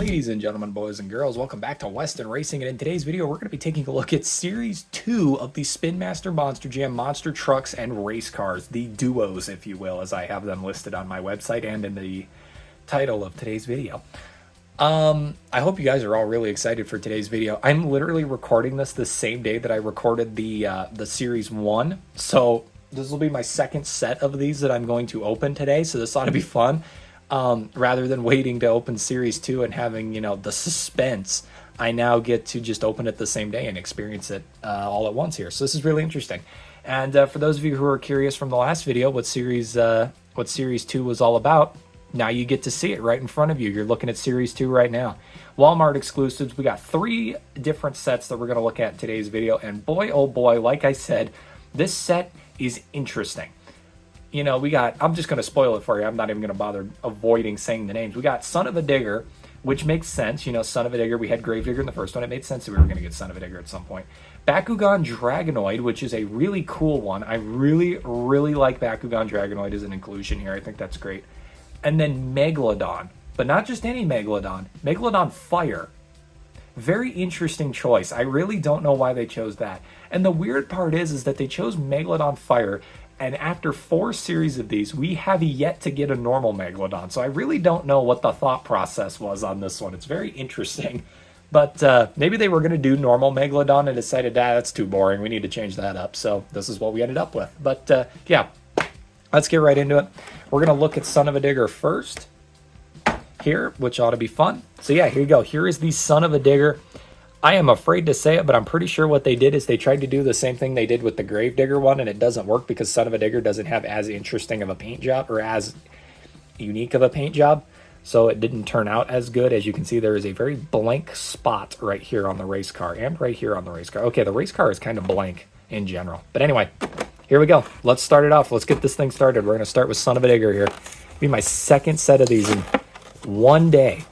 Ladies and gentlemen, boys and girls, welcome back to Weston Racing, and in today's video we're going to be taking a look at Series 2 of the Spin Master Monster Jam Monster Trucks and Race Cars, the duos, if you will, as I have them listed on my website and in the title of today's video. I hope you guys are all really excited for today's video. I'm literally recording this the same day that I recorded the Series 1, so this will be my second set of these that I'm going to open today, so this ought to be fun. Rather than waiting to open Series 2 and having, the suspense, I now get to just open it the same day and experience it all at once here. So this is really interesting. And for those of you who are curious from the last video what Series 2 was all about, now you get to see it right in front of you. You're looking at Series 2 right now. Walmart exclusives. We got 3 different sets that we're going to look at in today's video. And boy, oh boy, like I said, this set is interesting. I'm just going to spoil it for you. I'm not even going to bother avoiding saying the names. We got Son of a Digger, which makes sense. Son of a Digger, we had Grave Digger in the first one. It made sense that we were going to get Son of a Digger at some point. Bakugan Dragonoid, which is a really cool one. I really, really like Bakugan Dragonoid as an inclusion here. I think that's great. And then Megalodon, but not just any Megalodon. Megalodon Fire. Very interesting choice. I really don't know why they chose that. And the weird part is that they chose Megalodon Fire, and after 4 series of these, we have yet to get a normal Megalodon. So I really don't know what the thought process was on this one. It's very interesting. But maybe they were going to do normal Megalodon and decided, that's too boring. We need to change that up. So this is what we ended up with. But yeah, let's get right into it. We're going to look at Son of a Digger first here, which ought to be fun. So yeah, here you go. Here is the Son of a Digger. I am afraid to say it, but I'm pretty sure what they did is they tried to do the same thing they did with the Grave Digger one, and it doesn't work because Son of a Digger doesn't have as interesting of a paint job or as unique of a paint job. So it didn't turn out as good. As you can see, there is a very blank spot right here on the race car and right here on the race car. Okay, the race car is kind of blank in general. But anyway, here we go. Let's start it off. Let's get this thing started. We're going to start with Son of a Digger here. It'll be my second set of these in one day.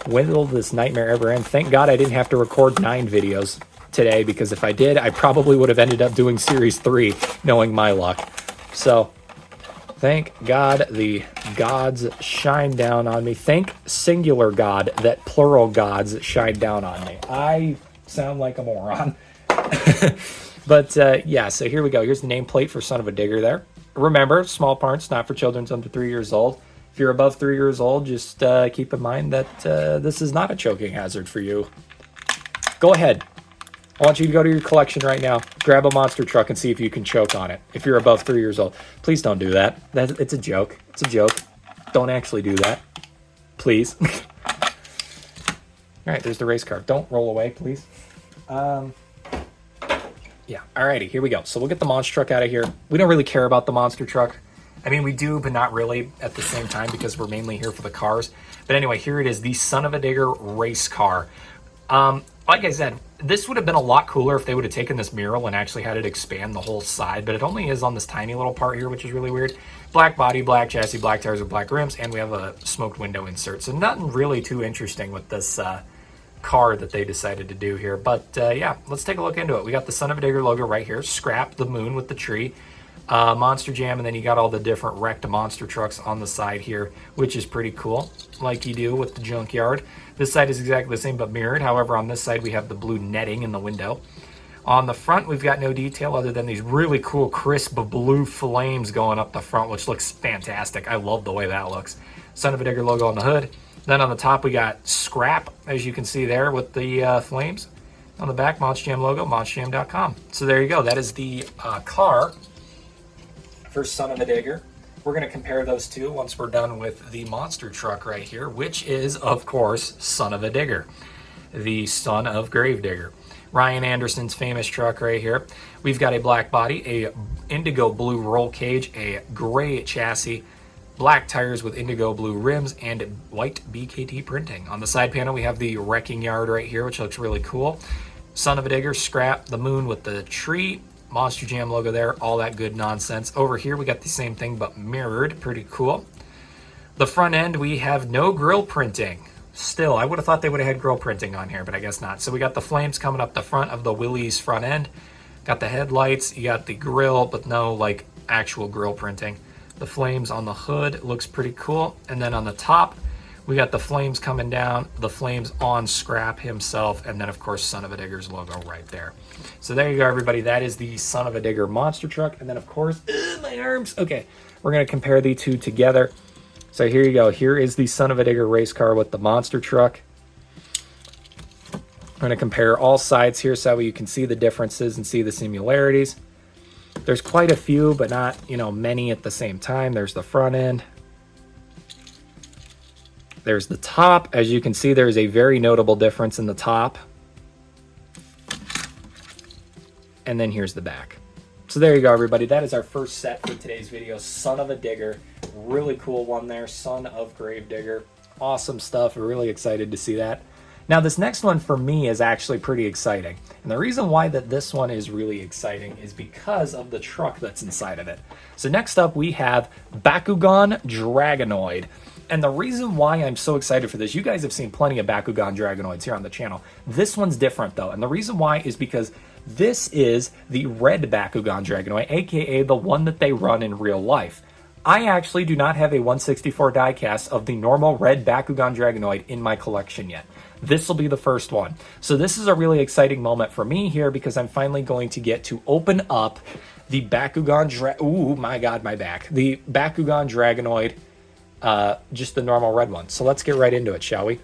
When will this nightmare ever end? Thank God I didn't have to record 9 videos today, because if I did, I probably would have ended up doing Series 3, knowing my luck. So, thank God the gods shine down on me. Thank singular God that plural gods shine down on me. I sound like a moron. But, yeah, so here we go. Here's the nameplate for Son of a Digger there. Remember, small parts, not for children under 3 years old. If you're above 3 years old, just keep in mind that this is not a choking hazard for you. Go ahead. I want you to go to your collection right now, grab a monster truck, and see if you can choke on it. If you're above 3 years old, please don't do that. It's a joke. It's a joke. Don't actually do that. Please. All right, there's the race car. Don't roll away, please. Yeah, alrighty, here we go. So we'll get the monster truck out of here. We don't really care about the monster truck. I mean, we do, but not really at the same time, because we're mainly here for the cars. But anyway, here it is, the Son of a Digger race car. Like I said, this would have been a lot cooler if they would have taken this mural and actually had it expand the whole side, but it only is on this tiny little part here, which is really weird. Black body, black chassis, black tires with black rims, and we have a smoked window insert. So nothing really too interesting with this car that they decided to do here. But yeah, let's take a look into it. We got the Son of a Digger logo right here, scrap the moon with the tree. Monster Jam, and then you got all the different wrecked monster trucks on the side here, which is pretty cool, like you do with the junkyard. This side is exactly the same but mirrored. However, on this side we have the blue netting in the window. On the front, we've got no detail other than these really cool crisp blue flames going up the front, which looks fantastic. I love the way that looks. Son of a Digger logo on the hood. Then on the top we got scrap, as you can see there, with the flames. On the back, Monster Jam logo, monsterjam.com. So there you go. That is the car for Son of a Digger. We're going to compare those two once we're done with the monster truck right here, which is, of course, Son of a Digger, the son of Grave Digger. Ryan Anderson's famous truck right here. We've got a black body, a indigo blue roll cage, a gray chassis, black tires with indigo blue rims, and white BKT printing. On the side panel, we have the wrecking yard right here, which looks really cool. Son of a Digger, scrap, the moon with the tree, Monster Jam logo there, all that good nonsense. Over here, we got the same thing, but mirrored. Pretty cool. The front end, we have no grill printing. Still, I would have thought they would have had grill printing on here, but I guess not. So we got the flames coming up the front of the Willys front end. Got the headlights, you got the grill, but no, like, actual grill printing. The flames on the hood looks pretty cool. And then on the top, We got the flames coming down, the flames on Scrap himself, and then of course Son of a Digger's logo right there. So there you go, everybody. That is the Son of a Digger monster truck. And then of course, my arms. Okay, we're gonna compare the two together. So here you go. Here is the Son of a Digger race car with the monster truck. I'm gonna compare all sides here so you can see the differences and see the similarities. There's quite a few, but not, many at the same time. There's the front end. There's the top. As you can see, there's a very notable difference in the top. And then here's the back. So there you go, everybody. That is our first set for today's video. Son of a Digger. Really cool one there. Son of Grave Digger. Awesome stuff. We're really excited to see that. Now, this next one for me is actually pretty exciting. And the reason why this one is really exciting is because of the truck that's inside of it. So next up, we have Bakugan Dragonoid. And the reason why I'm so excited for this, you guys have seen plenty of Bakugan Dragonoids here on the channel. This one's different, though. And the reason why is because this is the red Bakugan Dragonoid, aka the one that they run in real life. I actually do not have a 164 diecast of the normal red Bakugan Dragonoid in my collection yet. This will be the first one. So this is a really exciting moment for me here because I'm finally going to get to open up the Bakugan ooh, my God, my back. The Bakugan Dragonoid, just the normal red one. So let's get right into it, shall we?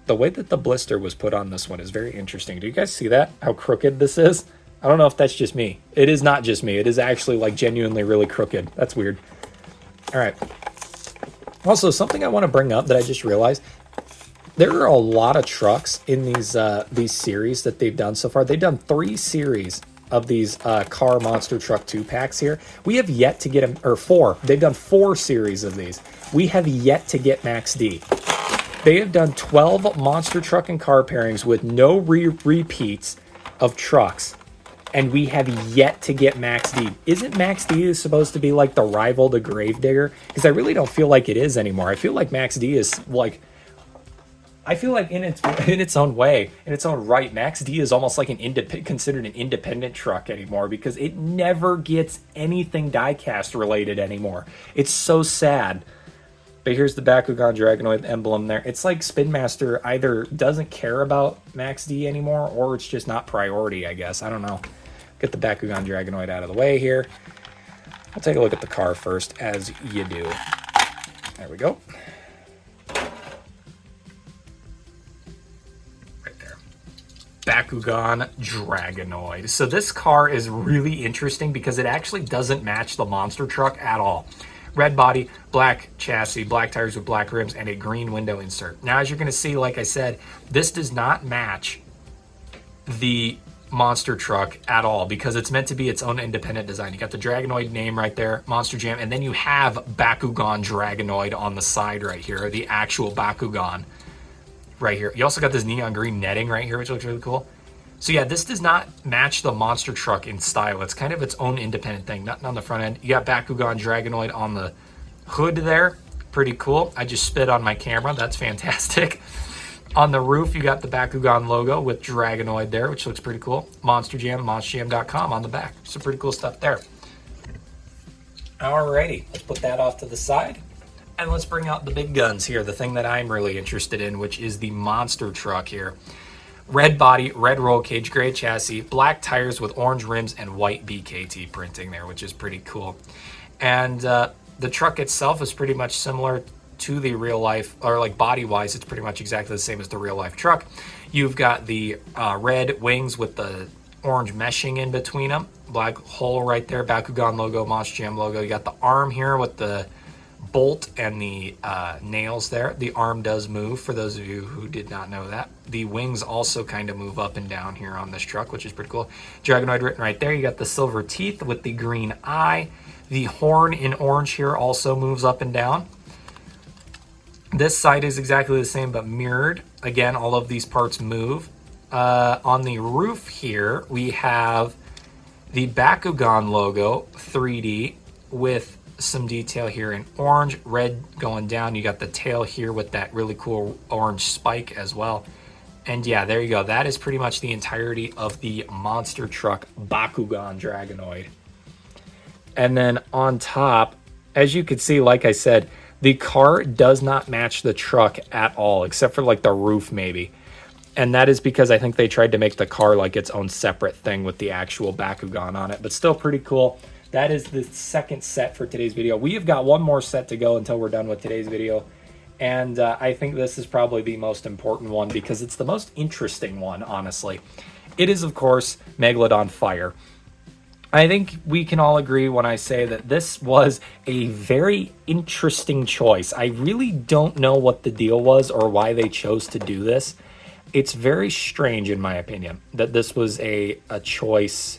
The way that the blister was put on this one is very interesting. Do you guys see that? How crooked this is? I don't know if that's just me. It is not just me. It is actually like genuinely really crooked. That's weird. All right. Also, something I want to bring up that I just realized, there are a lot of trucks in these series that they've done so far. They've done 3 series of these car monster truck 2-packs here. We have yet to get them, or 4. They've done 4 series of these. We have yet to get Max D. They have done 12 monster truck and car pairings with no repeats of trucks. And we have yet to get Max D. Isn't Max D supposed to be like the rival to Grave Digger? Because I really don't feel like it is anymore. I feel like Max D is like, I feel like in its own way, in its own right, Max D is almost like considered an independent truck anymore because it never gets anything diecast related anymore. It's so sad. But here's the Bakugan Dragonoid emblem there. It's like Spin Master either doesn't care about Max D anymore or it's just not priority, I guess. I don't know. Get the Bakugan Dragonoid out of the way here. I'll take a look at the car first, as you do. There we go. Right there. Bakugan Dragonoid. So this car is really interesting because it actually doesn't match the monster truck at all. Red body, black chassis, black tires with black rims, and a green window insert. Now, as you're going to see, like I said, this does not match the monster truck at all because it's meant to be its own independent design. You got the Dragonoid name right there, Monster Jam, and then you have Bakugan Dragonoid on the side right here, the actual Bakugan right here. You also got this neon green netting right here, which looks really cool. So yeah, this does not match the monster truck in style. It's kind of its own independent thing, nothing on the front end. You got Bakugan Dragonoid on the hood there. Pretty cool. I just spit on my camera. That's fantastic. On the roof, you got the Bakugan logo with Dragonoid there, which looks pretty cool. Monster Jam, monsterjam.com on the back. Some pretty cool stuff there. Alrighty, let's put that off to the side. And let's bring out the big guns here, the thing that I'm really interested in, which is the monster truck here. Red body, red roll cage, gray chassis, black tires with orange rims, and white BKT printing there, which is pretty cool. And the truck itself is pretty much similar to the real life, or like body wise, it's pretty much exactly the same as the real life truck. You've got the red wings with the orange meshing in between them, black hole right there, Bakugan logo, Monster Jam logo. You got the arm here with the bolt and the nails there. The arm does move, for those of you who did not know that. The wings also kind of move up and down here on this truck, which is pretty cool. Dragonoid written right there. You got the silver teeth with the green eye. The horn in orange here also moves up and down. This side is exactly the same but mirrored. Again, all of these parts move. On the roof here, we have the Bakugan logo 3D with some detail here in orange, red going down. You got the tail here with that really cool orange spike as well. And yeah, there you go. That is pretty much the entirety of the monster truck Bakugan Dragonoid. And then on top, as you can see, like I said, The car does not match the truck at all, except for like the roof maybe. And that is because I think they tried to make the car like its own separate thing with the actual Bakugan on it, but still pretty cool. That is the second set for today's video. We have got one more set to go until we're done with today's video. And I think this is probably the most important one because it's the most interesting one, honestly. It is, of course, Megalodon Fire. I think we can all agree when I say that this was a very interesting choice. I really don't know what the deal was or why they chose to do this. It's very strange, in my opinion, that this was a choice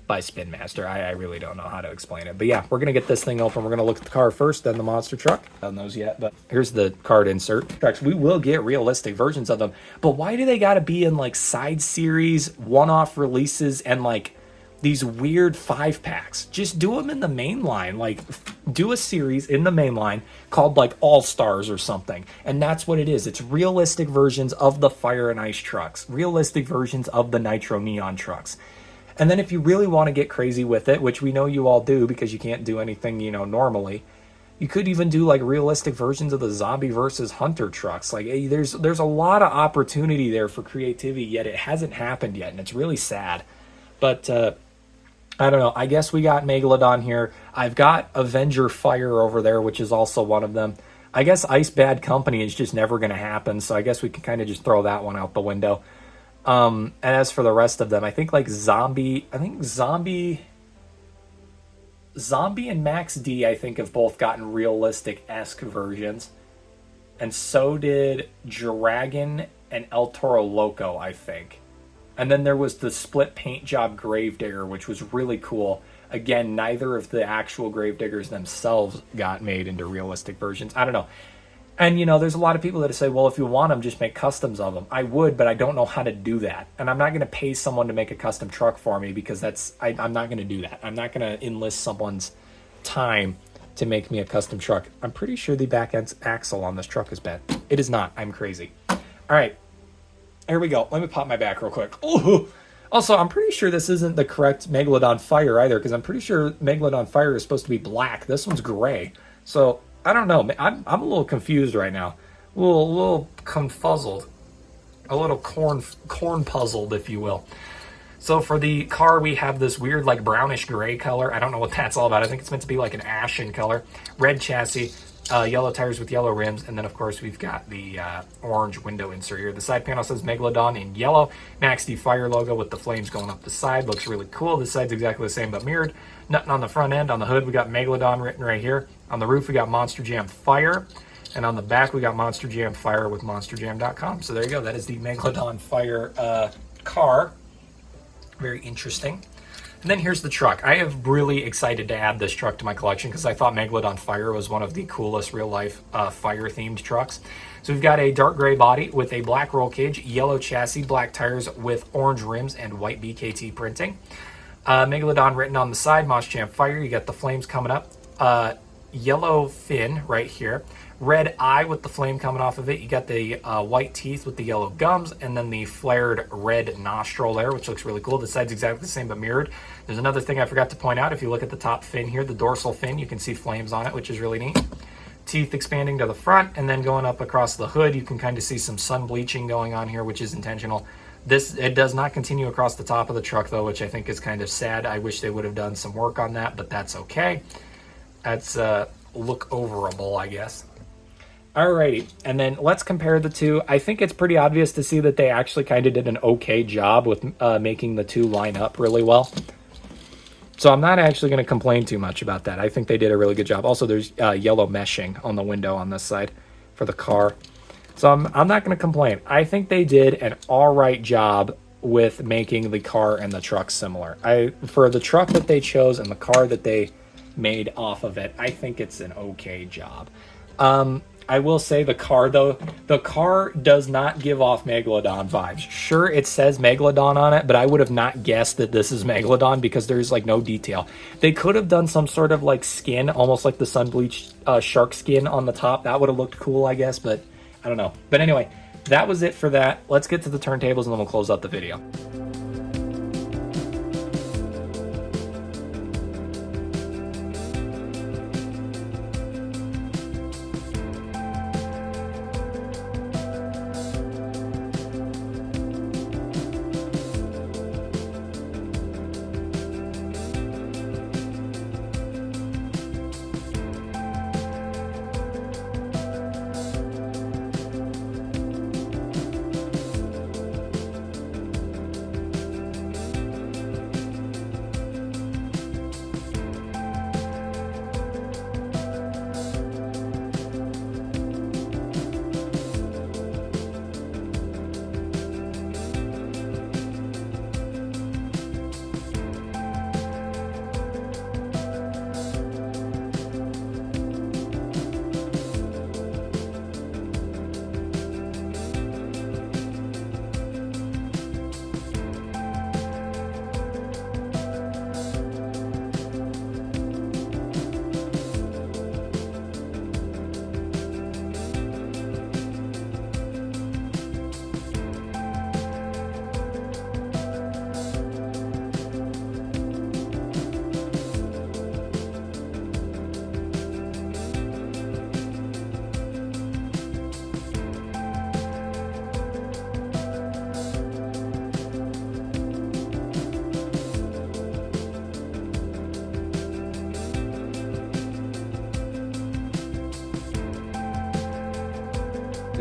by Spin Master. I really don't know how to explain it. But yeah, we're going to get this thing open. We're going to look at the car first, then the monster truck. I don't know those yet, but here's the card insert. Trucks, we will get realistic versions of them. But why do they got to be in like side series, one-off releases, and like these weird 5-packs? Just do them in the main line. Like, do a series in the main line called like All Stars or something. And that's what it is. It's realistic versions of the Fire and Ice trucks. Realistic versions of the Nitro Neon trucks. And then if you really want to get crazy with it, which we know you all do because you can't do anything, you know, normally, you could even do like realistic versions of the Zombie versus Hunter trucks. Like, there's a lot of opportunity there for creativity, yet it hasn't happened yet, and it's really sad. But I don't know. I guess we got Megalodon here. I've got Avenger Fire over there, which is also one of them. I guess Ice Bad Company is just never going to happen, so I guess we can kind of just throw that one out the window. And as for the rest of them, I think like Zombie and Max D, I think, have both gotten realistic-esque versions. And so did Dragon and El Toro Loco, I think. And then there was the split paint job Gravedigger, which was really cool. Again, neither of the actual Gravediggers themselves got made into realistic versions. I don't know. And, you know, there's a lot of people that say, well, if you want them, just make customs of them. I would, but I don't know how to do that. And I'm not going to pay someone to make a custom truck for me because I'm not going to do that. I'm not going to enlist someone's time to make me a custom truck. I'm pretty sure the back axle on this truck is bent. It is not. I'm crazy. All right. Here we go. Let me pop my back real quick. Ooh. Also, I'm pretty sure this isn't the correct Megalodon Fire either because I'm pretty sure Megalodon Fire is supposed to be black. This one's gray. So I don't know. I'm a little confused right now. A little confuzzled. A little corn puzzled, if you will. So for the car, we have this weird like brownish gray color. I don't know what that's all about. I think it's meant to be like an ashen color. Red chassis, yellow tires with yellow rims, and then of course we've got the orange window insert here. The side panel says Megalodon in yellow. Max D Fire logo with the flames going up the side. Looks really cool. This side's exactly the same but mirrored. Nothing on the front end. On the hood, we got Megalodon written right here. On the roof, we got Monster Jam Fire. And on the back, we got Monster Jam Fire with monsterjam.com. So there you go. That is the Megalodon Fire car. Very interesting. And then here's the truck. I am really excited to add this truck to my collection because I thought Megalodon Fire was one of the coolest real-life fire-themed trucks. So we've got a dark gray body with a black roll cage, yellow chassis, black tires with orange rims, and white BKT printing. Megalodon written on the side, Monster Jam Fire. You got the flames coming up. Yellow fin right here, red eye with the flame coming off of it. You got the white teeth with the yellow gums, and then the flared red nostril there, which looks really cool. The side's exactly the same but mirrored. There's another thing I forgot to point out. If you look at the top fin here, the dorsal fin, you can see flames on it, which is really neat. Teeth expanding to the front, and then going up across the hood, you can kind of see some sun bleaching going on here, which is intentional. It does not continue across the top of the truck, though, which I think is kind of sad. I wish they would have done some work on that, but that's okay. That's look overable, I guess. Alrighty, and then let's compare the two. I think it's pretty obvious to see that they actually kind of did an okay job with making the two line up really well. So I'm not actually going to complain too much about that. I think they did a really good job. Also, there's yellow meshing on the window on this side for the car. So I'm not going to complain. I think they did an alright job with making the car and the truck similar. For the truck that they chose and the car that they made off of it, I think it's an okay job. I will say the car, though, the car does not give off Megalodon vibes. Sure, it says Megalodon on it, but I would have not guessed that this is Megalodon because there's like no detail. They could have done some sort of like skin, almost like the sun bleached shark skin on the top. That would have looked cool, I guess, but I don't know. But anyway, that was it for that. Let's get to the turntables and then we'll close out the video.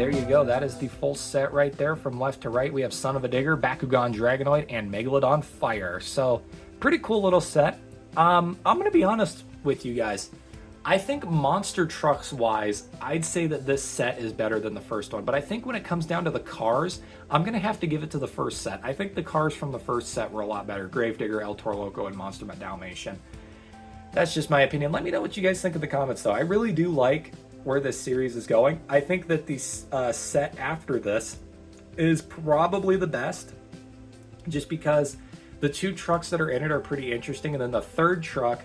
there you go. That is the full set right there. From left to right, we have Uva Digger, Bakugan Dragonoid, and Megalodon Fire. So, pretty cool little set. I'm going to be honest with you guys. I think monster trucks wise, I'd say that this set is better than the first one. But I think when it comes down to the cars, I'm going to have to give it to the first set. I think the cars from the first set were a lot better. Gravedigger, El Toro Loco, and Monster Dalmatian. That's just my opinion. Let me know what you guys think in the comments, though. I really do like where this series is going. I think that the set after this is probably the best, just because the two trucks that are in it are pretty interesting, and then the third truck,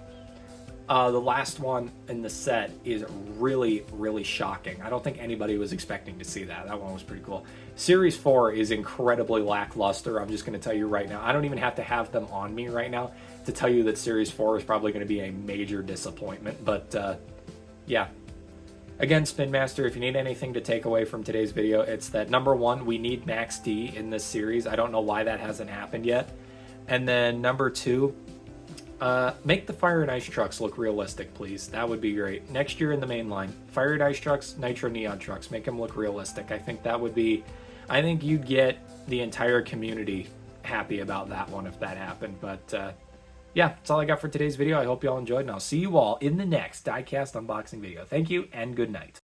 the last one in the set, is really, really shocking. I don't think anybody was expecting to see that. That one was pretty cool. Series 4 is incredibly lackluster. I'm just going to tell you right now. I don't even have to have them on me right now to tell you that Series 4 is probably going to be a major disappointment. But, yeah. Again, Spin Master, if you need anything to take away from today's video, it's that, number one, we need Max D in this series. I don't know why that hasn't happened yet. And then, number two, make the Fire and Ice trucks look realistic, please. That would be great. Next year in the main line, Fire and Ice trucks, Nitro Neon trucks, make them look realistic. I think that would be, I think you'd get the entire community happy about that one if that happened. But, yeah, that's all I got for today's video. I hope you all enjoyed, and I'll see you all in the next diecast unboxing video. Thank you, and good night.